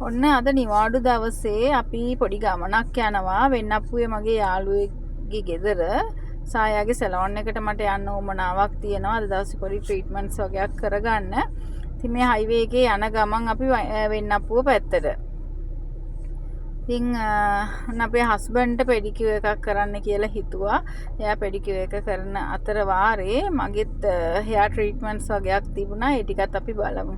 ඔන්න අද නිවාඩු දවසේ අපි පොඩි ගමනක් යනවා වෙන්නප්පුවේ මගේ යාළුවෙක්ගේ ගෙදර. සායාගේ සැලොන් එකට මට යන්න උවමනාවක් තියෙනවා. අද දවසේ පොඩි ට්‍රීට්මන්ට්ස් වගේක් කරගන්න. ඉතින් මේ හයිවේ එකේ යන ගමන් අපි වෙන්නප්පුව පැත්තට. ඉතින් අපේ හස්බන්ඩ්ට පෙඩිකියුර් එකක් කරන්න කියලා හිතුවා. එයා පෙඩිකියුර් එක කරන අතර වාරේ මගෙත් හෙයාර් ට්‍රීට්මන්ට්ස් වගේක් තිබුණා. ඒ ටිකත් අපි බලමු.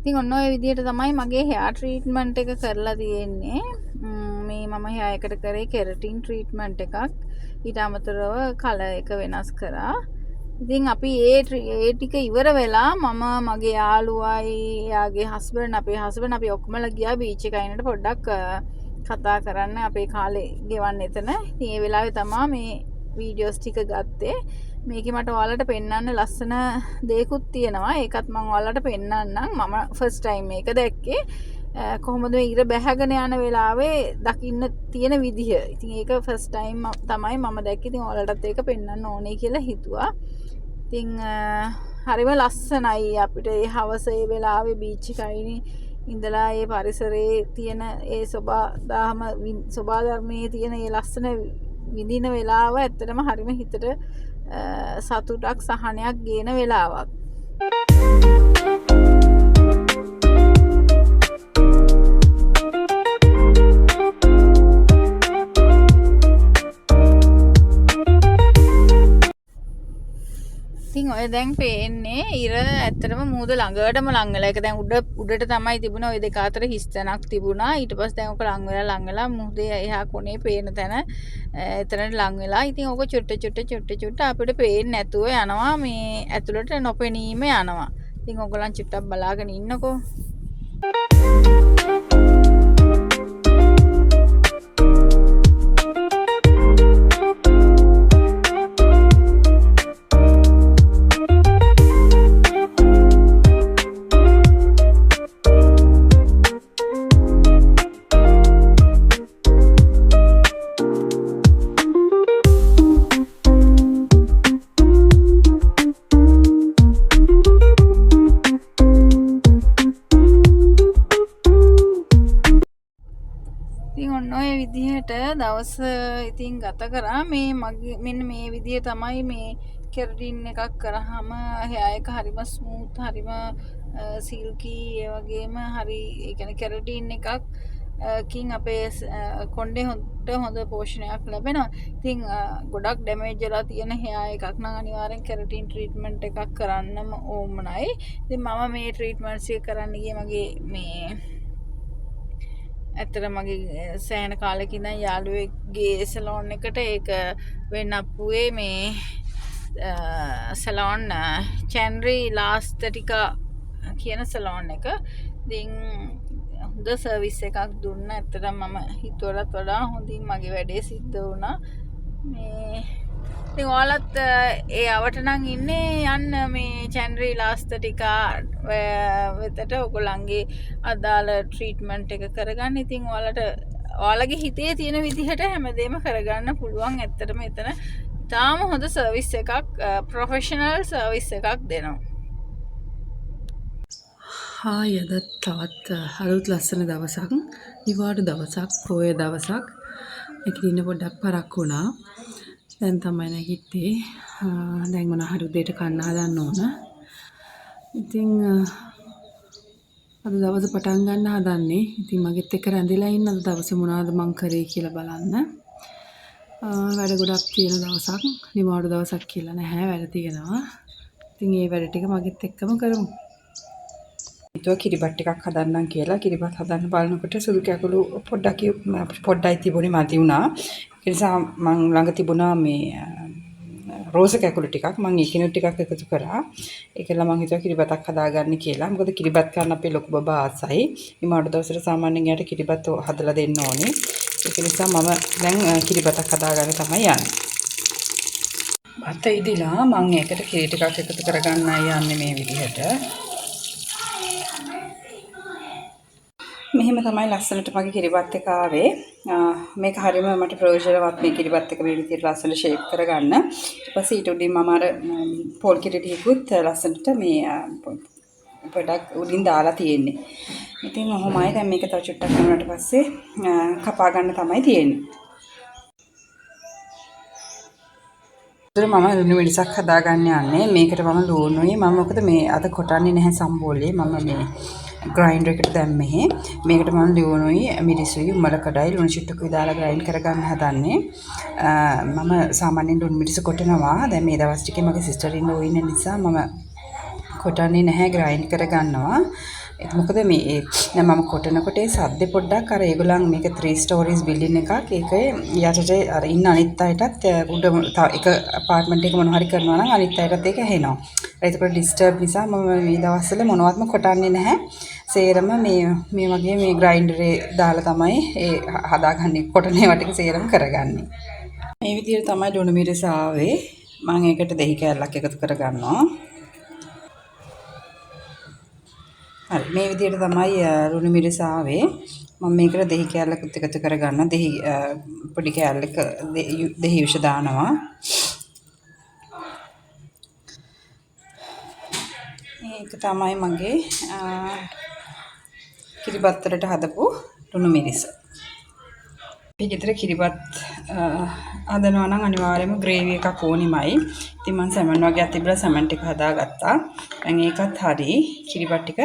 ඉතින් ඔන්න ඔය විදිහට තමයි මගේ හෙයාර් ට්‍රීට්මන්ට් එක කරලා තියෙන්නේ. මේ මම හෙයාර් එකට කරේ කෙරටින් ට්‍රීට්මන්ට් එකක්. ඊට අමතරව කලර් එක වෙනස් කරා. ඉතින් අපි ඒ ටික ඉවර වෙලා මම මගේ යාළුවයි එයාගේ හස්බන්ඩ් අපේ හස්බන්ඩ් අපි ඔක්කොමලා ගියා බීච් එක අයිනට පොඩ්ඩක් කතා කරන්න අපේ කාලේ ගෙවන්න එතන. ඉතින් ඒ වෙලාවේ තමයි මේ වීඩියෝස් ටික ගත්තේ. මේකේ මට ඔයාලට පෙන්වන්න ලස්සන දේකුත් තියෙනවා. ඒකත් මම ඔයාලට පෙන්වන්නම්. මම ෆස්ට් ටයිම් මේක දැක්කේ. කොහොමද මේ ඉර බැහැගෙන යන වෙලාවේ දකින්න තියෙන විදිහ. ඉතින් ඒක ෆස්ට් ටයිම් තමයි මම දැක්කේ. ඉතින් ඔයාලටත් ඒක පෙන්වන්න ඕනේ කියලා හිතුවා. ඉතින් හරිම ලස්සනයි අපිට මේ හවස ඒ වෙලාවේ බීච් එකයි ඉඳලා ඒ පරිසරයේ තියෙන ඒ සෝබාධර්මයේ තියෙන ඒ ලස්සන විඳින වෙලාව ඇත්තටම හරිම හිතට සතුටක් සහනයක් ගේන වෙලාවක්. ඉතින් ඔය දැන් පේන්නේ ඉර ඇත්තටම මූද ළඟටම ලං වෙලා. ඒක දැන් උඩට තමයි තිබුණා. ওই දෙක අතර හිස් තැනක් තිබුණා. ඊට පස්සේ දැන් ඔක ලං වෙලා මූදේ එහා කොනේ පේන තැන එතනට ලං වෙලා. ඉතින් ඔක චුට්ට අපිට පේන්නේ නැතුව යනවා. මේ ඇතුළට නොපෙනීම යනවා. ඉතින් ඔයගොල්ලන් චුට්ටක් බලාගෙන ඉන්නකෝ. ඔය විදිහට දවස් ඉතින් ගත කරා. මේ මගේ මෙන්න මේ විදිහ තමයි මේ කෙරටින් එකක් කරාම හෙයාර් එක හරිම ස්මූත් හරිම සිල්කි ඒ වගේම හරි ඒ කියන්නේ කෙරටින් එකක් කින් අපේ කොණ්ඩේ හොඳ පෝෂණයක් ලැබෙනවා. ඉතින් ගොඩක් ඩැමේජ් වෙලා තියෙන හෙයාර් එකක් නම් අනිවාර්යෙන් කෙරටින් ට්‍රීට්මන්ට් එකක් කරන්නම ඕමනයි. ඉතින් මම මේ ට්‍රීට්මන්ට්ස් එක කරන්න ගියේ මගේ මේ ඇත්තට මගේ සෑහෙන කාලෙක ඉඳන් යාළුවෙක්ගේ සැලෝන් එකට ඒක වෙන්න අප්පුවේ මේ සැලෝන් චැන්රි ලාස්තටිකා කියන සැලෝන් එක. ඉතින් හොඳ සර්විස් එකක් දුන්න. ඇත්තට මම හිතුවටත් වඩා හොඳින් මගේ වැඩේ සිද්ධ වුණා. මේ ඉතින් ඔයාලත් ඒ අවට නම් ඉන්නේ යන්න මේ චැන්රි ලාස්තටිකා වෙතට ඔයගොල්ලන්ගේ අදාළ ට්‍රීට්මන්ට් එක කරගන්න. ඉතින් ඔයාලගේ හිතේ තියෙන විදිහට හැමදේම කරගන්න පුළුවන්. ඇත්තටම එතන තාම හොඳ සර්විස් එකක්, ප්‍රොෆෙෂනල් සර්විස් එකක් දෙනවා. හාය අද තවත් අලුත් ලස්සන දවසක්, නිවාඩු දවසක්, පොය දවසක්. ඒකේ ඉන්න පොඩ්ඩක් පරක් වුණා. දැන් තමයි නැගිට්ටේ. දැන් මොන හරි උදේට කන්න හදන්න ඕන. ඉතින් අද දවස පටන් ගන්න හදන්නේ. ඉතින් මගෙත් එක්ක රැඳිලා ඉන්න අද දවසේ මොනවද මං කරේ කියලා බලන්න. වැඩ ගොඩක් තියෙන දවසක්, නිවාඩු දවසක් කියලා නැහැ, වැඩ තියෙනවා. ඉතින් ඒ වැඩ ටික මගෙත් එක්කම කරමු. හිතුවා කිරිබත් ටිකක් හදන්නම් කියලා. කිරිබත් හදන්න බලනකොට සුදු කැකුළු පොඩ්ඩයි තිබුණේ, මදි වුණා. ඒ නිසා මං ළඟ තිබුණා මේ රෝස කැකුළු ටිකක්. මං ඒකිනු ටිකක් එකතු කරා. ඒකල මං හිතුවා කිරිබතක් හදාගන්න කියලා. මොකද කිරිබත් කරන්න අපේ ලොකු බබා ආසයි. නිමාඩු දවසට සාමාන්‍යයෙන් යාට කිරිබත් හදලා දෙන්න ඕනේ. ඒක නිසා මම දැන් කිරිබතක් හදාගන්න තමයි යන්නේ. බත ඉදිලා මං ඒකට කිරි ටිකක් එකතු කරගන්නයි යන්නේ මේ විදිහට. මෙහෙම තමයි ලස්සනට මගේ කිරිබත් එක ආවේ. මේක හරියම මට ප්‍රයෝජනවත් මේ කිරිබත් එක මේ විදිහට ලස්සනට ෂේප් කරගන්න. ඊට පස්සේ ඊට උඩින් මම අර පෝල් කිරි ටිකකුත් ලස්සනට මේ පොඩක් උඩින් දාලා තියෙන්නේ. ඉතින් ඔහොමයි. දැන් මේක තව චුට්ටක් කරනාට පස්සේ කපා ගන්න තමයි තියෙන්නේ. මම ලුණු මිරිසක් හදාගන්න යන්නේ. මේකට මම ලුණුයි මම මොකද මේ අද කොටන්නේ නැහැ සම්බෝලේ. මම මේ ග්‍රයින්ඩර් එකට දැම්මේ. මේකට මම ලුණුයි මිරිසුයි උමල කඩයි ලුණු චුට්ටකුයි දාලා ග්‍රයින්ඩ් කරගන්න හදන්නේ. මම සාමාන්‍යයෙන් ලුණු මිරිස කොටනවා. දැන් මේ දවස් ටිකේ මගේ සිස්ටර් ඉන් ලෝ ඉන්න නිසා මම කොටන්නේ නැහැ, ග්‍රයින්ඩ් කරගන්නවා. ඒක මොකද මේ දැන් මම කොටනකොට ඒ සද්දේ පොඩ්ඩක් අර ඒගොල්ලන් මේක 3 stories building එකක්. ඒක යටට අර ඉන්න අනිත් අයටත් උඩ එක apartment එක මොනවා හරි කරනවා නම් අනිත් අයටත් ඒක ඇහෙනවා. ඒකට disturb නිසා මම මේ දවස්වල මොනවත්ම කොටන්නේ නැහැ. සේරම මේ වගේ මේ ග්‍රයින්ඩරේ දාලා තමයි ඒ හදාගන්නේ, කොටන ඒවා ටික සේරම කරගන්නේ. මේ විදිහට තමයි ලුණු මිරිස ආවේ. මම ඒකට දෙහි කෑල්ලක් එකතු කරගන්නවා. හරි, මේ විදිහට තමයි ලුණු මිරිස ආවේ. මම මේකට දෙහි කෑල්ලකුත් එකතු කරගන්න. දෙහි පොඩි කෑල්ලක දෙහි විෂ දානවා. මේක තමයි මගේ කිරිබත් වලට හදපු ලුණු මිරිස. මේ ගෙදර කිරිබත් හදනවා නම් අනිවාර්යයෙන්ම ග්‍රේවි එකක් ඕනිමයි. ඉතින් මම සැමන් වගේ අතිබ්බලා සැමන් ටික හදාගත්තා. දැන් ඒකත් හරි. කිරිබත් ටික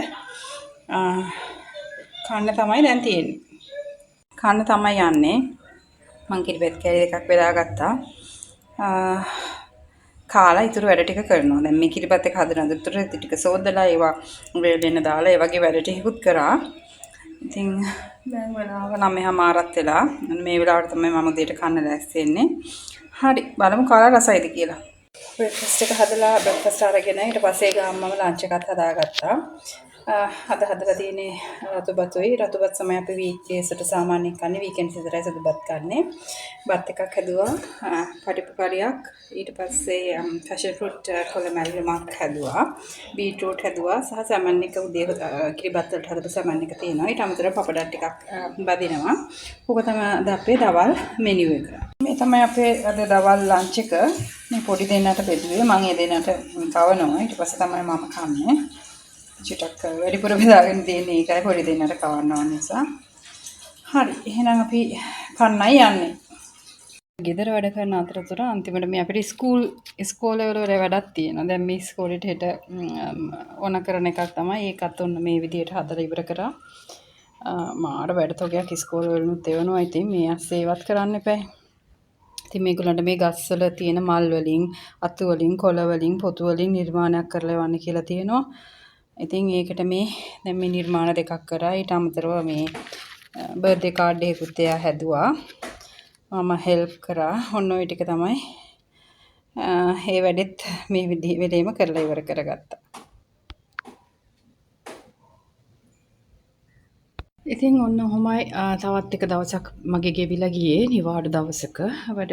කන්න තමයි දැන් තියෙන්නේ. කන්න තමයි යන්නේ. මං කිරිබත් කෑලි දෙකක් බෙදාගත්තා. කාලා ඊටු වැඩ ටික කරනවා. දැන් මේ කිරිබත් එක හදන අතරතුර ටික සෝදලා ඒවා වෙලෙන්න දාලා ඒ වගේ වැඩ ටිකකුත් කරා. ඉතින් දැන් වෙලාව 9:00 වෙලා. මේ වෙලාවට තමයි මම උදේට කන්න ලෑස්ති වෙන්නේ. හරි, බලමු කාලා රසයිද කියලා. බ්‍රෙක්ෆාස්ට් එක හදලා බ්‍රෙක්ෆාස්ට් අරගෙන ඊට පස්සේ ගාමම ලන්ච් එකත් හදාගත්තා. අද හදලා තියෙන්නේ රතුබතුයි. රතුබත් සමය අපි වීක්ඩේස්ට සාමාන්‍යයෙන් කන්නේ, වීකෙන්ඩ්ස් විතරයි සතුබත් කන්නේ. බත් එකක් හැදුවා, පටිපු කරියක්. ඊට පස්සේ ෆැෂන් ෆෘට් කොළ මැල්ලමක් හැදුවා, බීට්‍රූට් හැදුවා සහ සැමන් එක උදේ කිරිබත් වලට හදපු සැමන් එක තියෙනවා. ඊට අමතරව පපඩ ටිකක් බදිනවා. ඕක තමයි අද අපේ දවල් මෙනු එක. මේ තමයි අපේ අද දවල් ලන්ච් එක. මේ පොඩි දෙන්නට බෙදුවේ. මම ඒ දෙන්නට කවනවා. ඊට පස්සේ තමයි මම කන්නේ. චුට්ටක් වැඩිපුර බෙදාගෙන තියෙන්නේ ඒකයි, පොඩි දෙන්නට කවන්න ඕන නිසා. හරි, එහෙනම් අපි කන්නයි යන්නේ. ගෙදර වැඩ කරන අතරතුර අන්තිමට මේ අපිට ඉස්කෝලේ වල වැඩක් තියෙනවා. දැන් මේ ඉස්කෝලේට හෙට ඕන කරන එකක් තමයි. ඒකත් ඔන්න මේ විදිහට හදලා ඉවර කරා. මාර වැඩ තෝගයක් ඉස්කෝලේ වලුත් එවනවා. ඉතින් මේ අස්සේවත් කරන්න එපා. ඉතින් මේගොල්ලන්ට මේ ගස්වල තියෙන මල් වලින්, අතු වලින්, කොළ වලින්, පොතු වලින් නිර්මාණයක් කරලා යවන්න කියලා තියෙනවා. ඉතින් ඒකට මේ දැන් මේ නිර්මාණ දෙකක් කරා. ඊට අමතරව මේ බර්ත්ඩේ කාඩ් එකකුත් එයා හැදුවා. මම හෙල්ප් කරා. ඔන්න ඔය ටික තමයි ඒ වැඩෙත් මේ වෙලේම කරලා ඉවර කරගත්තා. ඉතින් ඔන්න ඔහොමයි තවත් එක දවසක් මගේ ගෙවිලා ගියේ නිවාඩු දවසක. වැඩ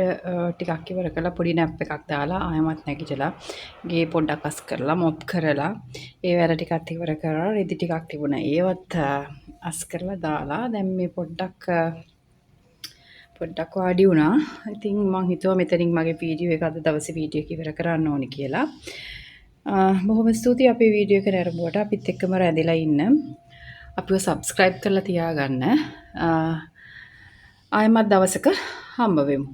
ටිකක් ඉවර කළා පොඩි නැප් එකක් දාලා ආයමත් නැගිටලා ගේ පොඩ්ඩක් අස් කරලා මොප් කරලා ඒ වැඩ ටිකත් ඉවර කරලා රෙදි ටිකක් තිබුණා. ඒවත් අස් කරලා දාලා දැන් මේ පොඩ්ඩක් වාඩි වුණා. ඉතින් මං හිතුවා මෙතනින් මගේ වීඩියෝ එක අද දවසේ වීඩියෝ එක ඉවර කරන්න ඕනේ කියලා. බොහොම ස්තුතියි අපේ වීඩියෝ එක නරඹුවට. අපිත් එක්කම රැඳිලා ඉන්න. අපිව සබස්ක්‍රයිබ් කරලා තියාගන්න. ආයෙමත් දවසක හම්බ වෙමු.